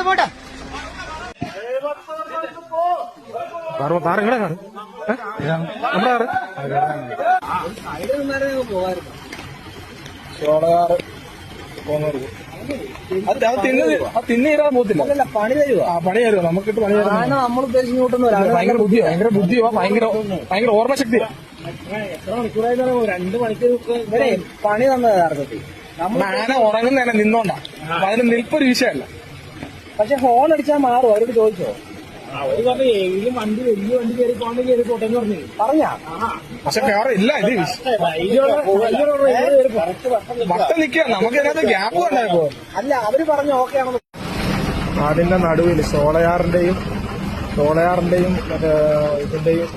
പോട്ടെ. താറെങ്ങടെ കാറ് നമ്മുടെ കാറ് സോളകാറ് തിന്നീരാൻ പോത്തില്ല. പണി തരുമോ? പണി തരുമോ? നമുക്കിട്ട് പണി തരുമോ? നമ്മൾ ഉദ്ദേശിക്കുന്ന ഭയങ്കര ബുദ്ധിയോ ഭയങ്കര ഓർമ്മശക്തിയാ. എത്ര മണിക്കൂറായിട്ട് 2 മണിക്കൂർ പണി തന്നത് അർത്ഥത്തിൽ. ആന ഉറങ്ങുന്നതന്നെ നിന്നോണ്ടാ. അപ്പൊ അതിന് നിൽപ്പൊരു വിഷയമല്ല. പക്ഷെ ഹോൺ അടിച്ചാൽ മാറും. അവരോട് ചോദിച്ചോ? അവര് പറഞ്ഞു ഏതെങ്കിലും വണ്ടി വലിയ വണ്ടി കയറി പോകണമെങ്കിൽ കയറി പോട്ടെന്ന് പറഞ്ഞാ. പക്ഷെ വേറെ ഇല്ല. ഇത് വട്ടം നിൽക്കുക. നമുക്ക് ഇതിനകത്ത് ഗ്യാപ്പ് കണ്ടായപ്പോ അല്ല അവര് പറഞ്ഞു ഓക്കെ ആണെന്ന്. അതിന്റെ നടുവിൽ സോളയാറിന്റെയും മറ്റേ ഇതിന്റെയും